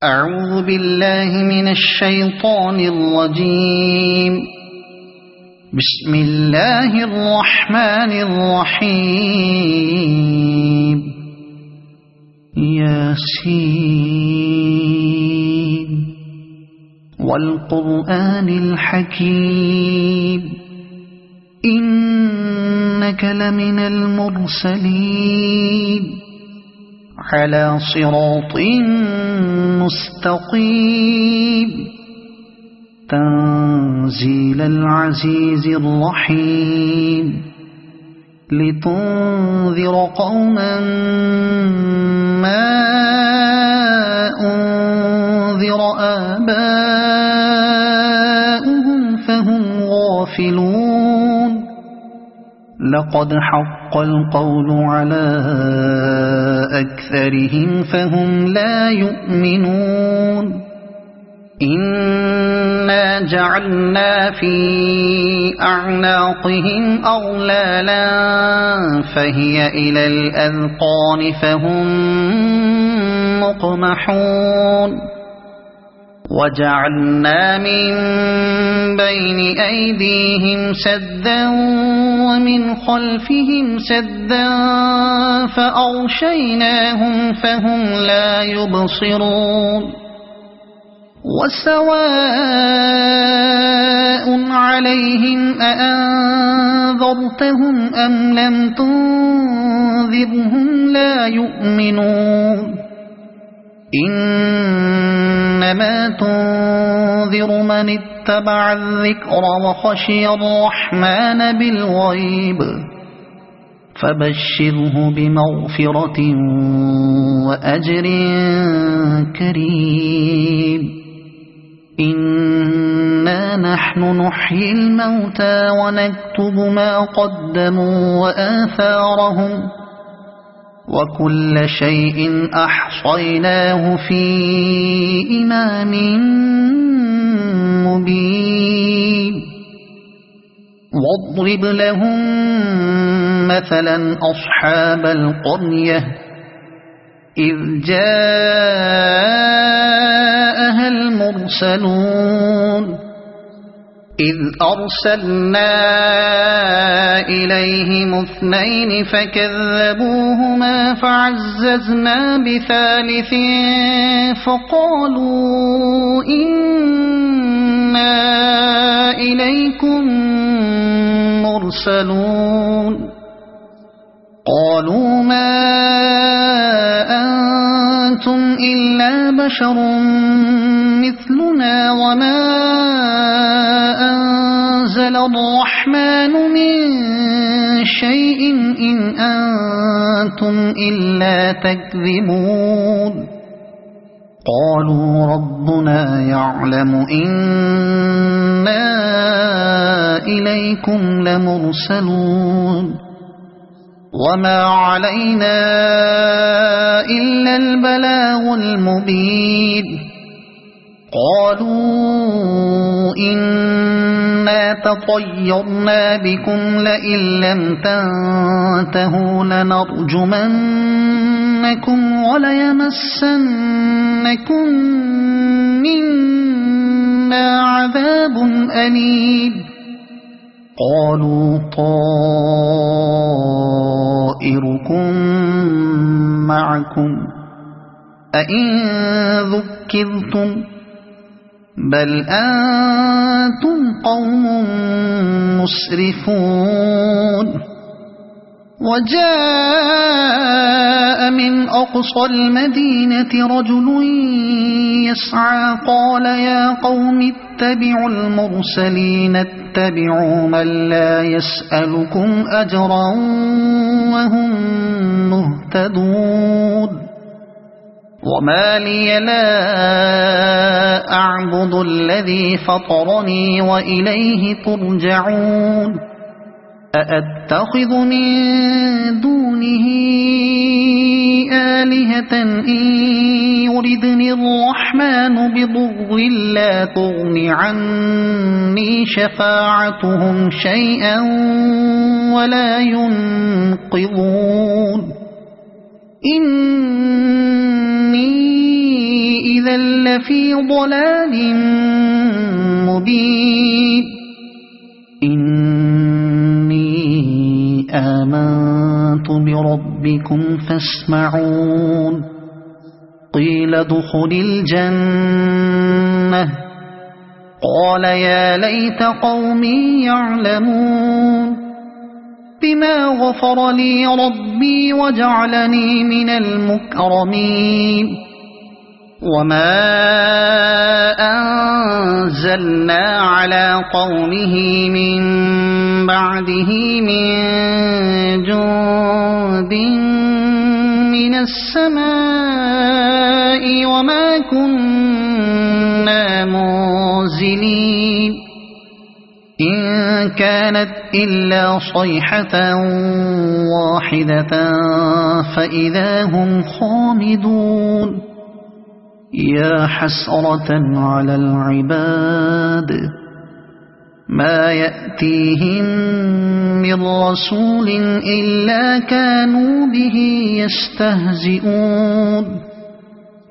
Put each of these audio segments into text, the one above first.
أعوذ بالله من الشيطان الرجيم. بسم الله الرحمن الرحيم. ياسين والقرآن الحكيم إنك لمن المرسلين على صراط مستقيم تنزيل العزيز الرحيم لتنذر قوما ما أنذر آباؤهم فهم غافلون. لقد حق القول على أكثرهم فهم لا يؤمنون. إنا جعلنا في أعناقهم أغلالا فهي إلى الأذقان فهم مقمحون. وجعلنا من بين أيديهم سدا ومن خلفهم سدا فأغشيناهم فهم لا يبصرون. وسواء عليهم أأنذرتهم أم لم تنذرهم لا يؤمنون. إنما تنذر من اتبع الذكر وخشي الرحمن بالغيب فبشره بمغفرة وأجر كريم. إنا نحن نحيي الموتى ونكتب ما قدموا وآثارهم وكل شيء أحصيناه في إمام مبين. واضرب لهم مثلا أصحاب القرية إذ جاءها المرسلون إذ أرسلنا إليهم اثنين فكذبوهما فعززنا بثالث فقالوا إنا إليكم مرسلون. قالوا ما أنتم إلا بشر مثلنا وما أنزل الرحمن من شيء إن أنتم إلا تكذبون. قالوا ربنا يعلم إنا إليكم لمرسلون وما علينا إلا البلاغ المبين. قالوا إنا تطيرنا بكم لئن لم تنتهوا لنرجمنكم وليمسنكم منا عذاب أليم. قالوا طائركم معكم أئن ذكرتم بل أنتم قوم مسرفون. وجاء من أقصى المدينة رجل يسعى قال يا قوم اتبعوا المرسلين اتبعوا من لا يسألكم أجرا وهم مهتدون. وما لي لا أعبد الذي فطرني وإليه ترجعون. أأتخذ من دونه آلهة إن يردني الرحمن بضر لا تغن عني شفاعتهم شيئا ولا ينقذون. إني إذا لفي ضلال مبين إني آمنت بربكم فاسمعون قيل ادخل الجنة قال يا ليت قومي يعلمون بما غفر لي ربي وجعلني من المكرمين وما أنزلنا على قومه من بعده من جند من السماء وما كنا منزلين إن كانت إلا صيحة واحدة فإذا هم خامدون يا حسرة على العباد ما يأتيهم من رسول إلا كانوا به يستهزئون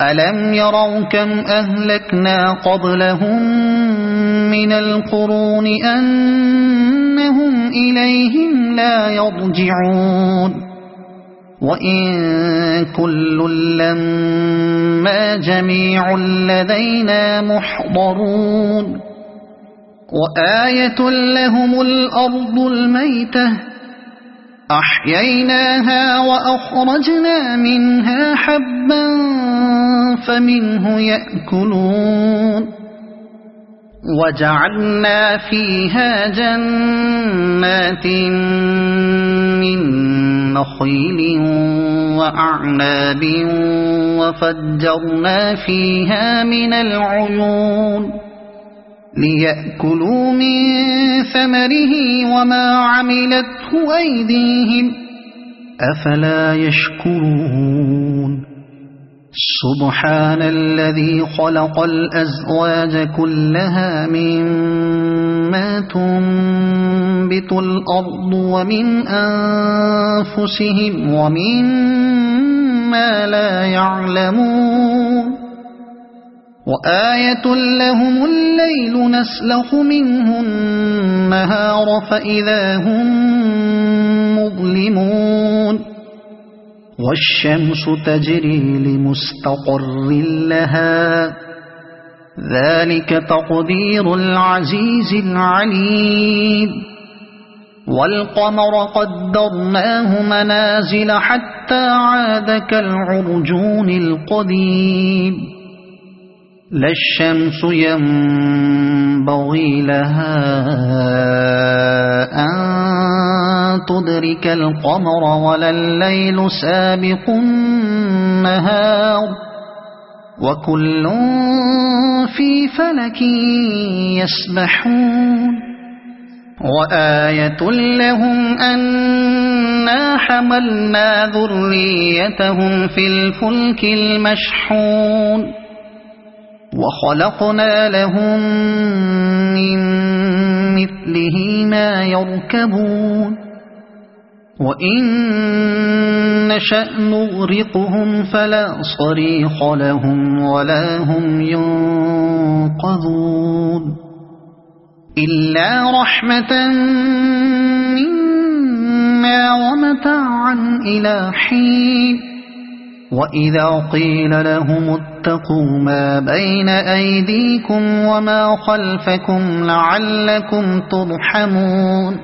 ألم يروا كم أهلكنا قبلهم من القرون أنهم إليهم لا يرجعون وإن كل لما جميع لدينا محضرون وآية لهم الأرض الميتة أحييناها وأخرجنا منها حبا فمنه يأكلون وجعلنا فيها جنات من نخيل وأعناب وفجرنا فيها من العيون ليأكلوا من ثمره وما عملته أيديهم أفلا يشكرون سبحان الذي خلق الأزواج كلها مما تنبت الأرض ومن أنفسهم ومما لا يعلمون وآية لهم الليل نسلخ منه النهار فإذا هم مظلمون والشمس تجري لمستقر لها ذلك تقدير العزيز العليم والقمر قدرناه منازل حتى عاد كالعرجون القديم لا الشمس ينبغي لها أن تدرك القمر ولا الليل سابق النهار وكل في فلك يسبحون وآية لهم أنا حملنا ذريتهم في الفلك المشحون وخلقنا لهم من مثله ما يركبون وإن نشأ نغرقهم فلا صريخ لهم ولا هم ينقذون إلا رحمة منا ومتاعا إلى حين وإذا قيل لهم اتقوا ما بين أيديكم وما خلفكم لعلكم ترحمون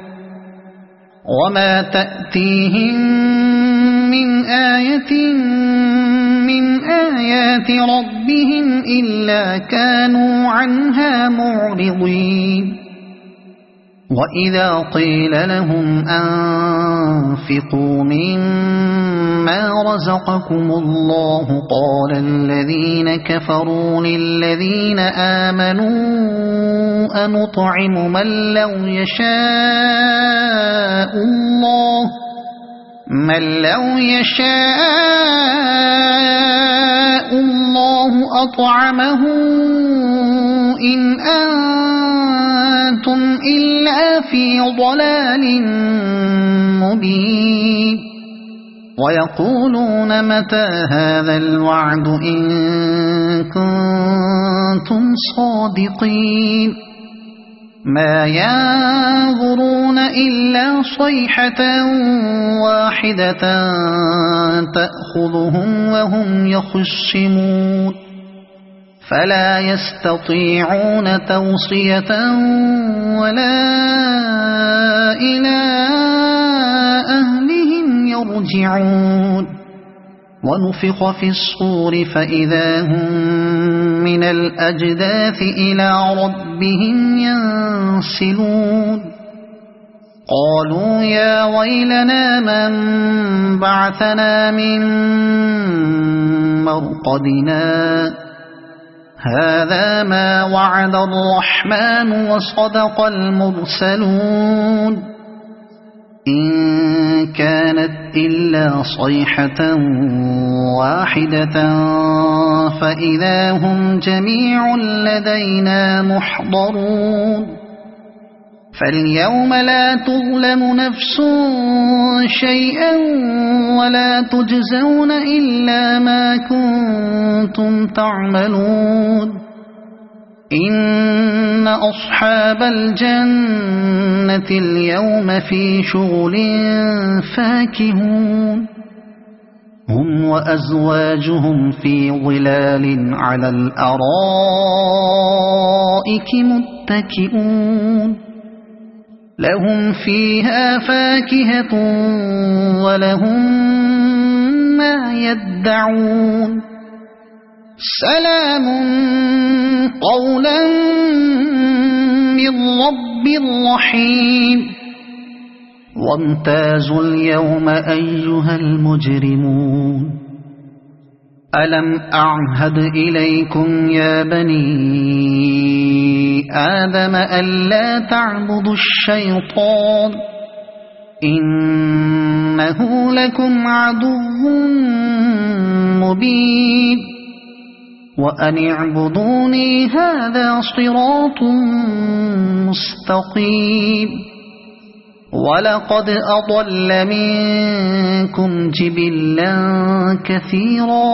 وما تأتيهم من آية من آيات ربهم إلا كانوا عنها معرضين وإذا قيل لهم أنفقوا مما رزقكم الله قال الذين كفروا للذين آمنوا أنطعم من لو يشاء الله أطعمه إن أنتم إلا في ضلال مبين ويقولون متى هذا الوعد إن كنتم صادقين ما ينظرون إلا صيحة واحدة تأخذهم وهم يخصمون فلا يستطيعون توصية ولا إلى أهلهم يرجعون ونفخ في الصور فإذا هم من الأجداث إلى ربهم ينسلون قالوا يا ويلنا من بعثنا من مرقدنا هذا ما وعد الرحمن وصدق المرسلون إن كانت إلا صيحة واحدة فإذا هم جميع لدينا محضرون فاليوم لا تظلم نفس شيئا ولا تجزون إلا ما كنتم تعملون إن أصحاب الجنة اليوم في شغل فاكهون هم وأزواجهم في ظلال على الأرائك متكئون لهم فيها فاكهة ولهم ما يدعون سلام قولا من رب رحيم وامتازوا اليوم أيها المجرمون ألم أعهد إليكم يا بني آدم ألا تعبدوا الشيطان إنه لكم عدو مبين وأن اعبدوني هذا صراط مستقيم ولقد أضل منكم جبلا كثيرا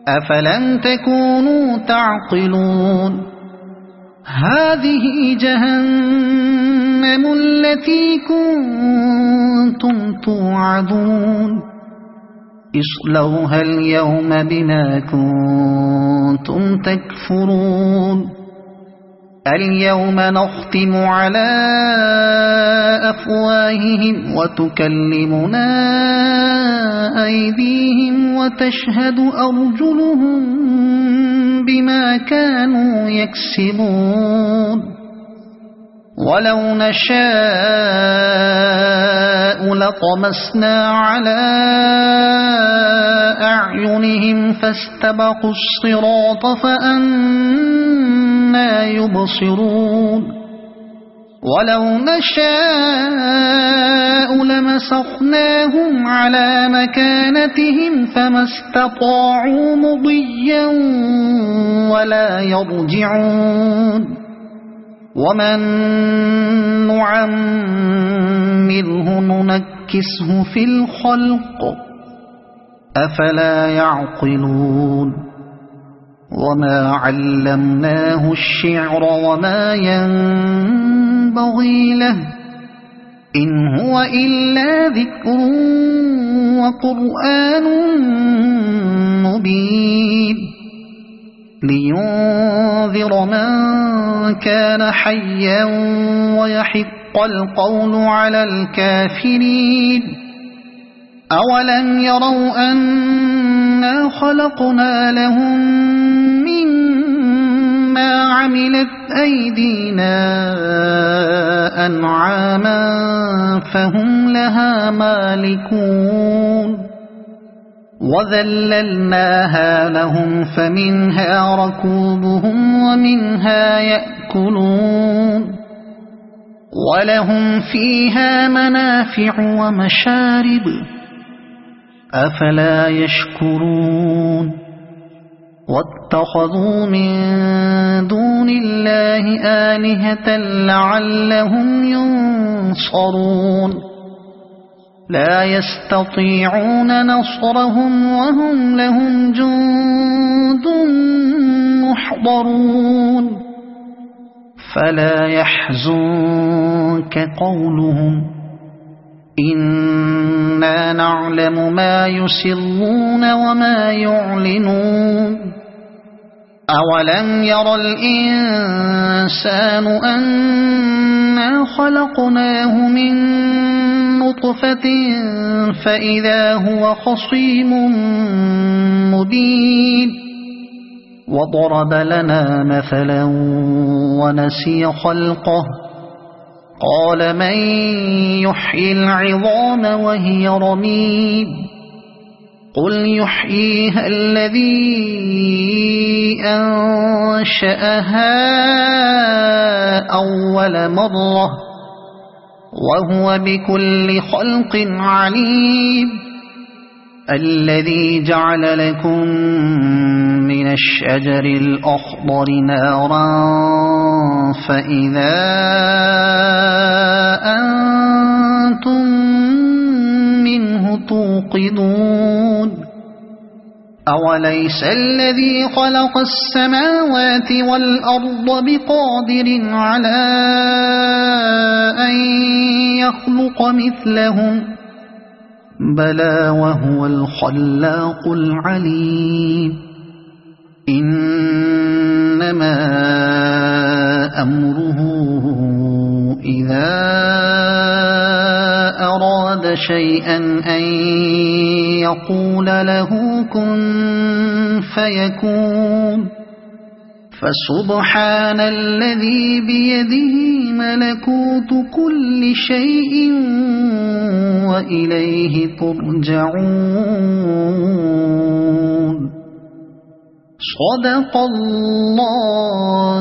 أفلم تكونوا تعقلون هذه جهنم التي كنتم توعدون اصلوها اليوم بما كنتم تكفرون اليوم نختم على أفواههم وتكلمنا أيديهم وتشهد أرجلهم بما كانوا يكسبون ولو نشاء لطمسنا على أعينهم فاستبقوا الصراط فأنى يبصرون ولو نشاء لمسخناهم على مكانتهم فما استطاعوا مضيا ولا يرجعون ومن نعمره ننكسه في الخلق أفلا يعقلون وما علمناه الشعر وما ينبغي له إن هو إلا ذكر وقرآن مبين لينذر من كان حيا ويحق القول على الكافرين أولم يروا أنا خلقنا لهم مما عملت أيدينا أنعاما فهم لها مالكون وذللناها لهم فمنها ركوبهم ومنها يأكلون ولهم فيها منافع ومشارب أفلا يشكرون واتخذوا من دون الله آلهة لعلهم ينصرون لا يستطيعون نصرهم وهم لهم جند محضرون فلا يحزنك قولهم إنا نعلم ما يسرون وما يعلنون أولم ير الإنسان أنا خلقناه من نطفة فإذا هو خصيم مبين وضرب لنا مثلا ونسي خلقه قال من يحيي العظام وهي رميم قل يحييها الذي أنشأها أول مرة وهو بكل خلق عليم الذي جعل لكم من الشجر الأخضر نارا فإذا أنتم منه توقدون أوليس الذي خلق السماوات والأرض بقادر على أن يخلق مثلهم بلى وهو الخلاق العليم إنما أمره إذا أراد شيئا أن يقول له كن فيكون فسبحان الذي بيده ملكوت كل شيء وإليه ترجعون صدق الله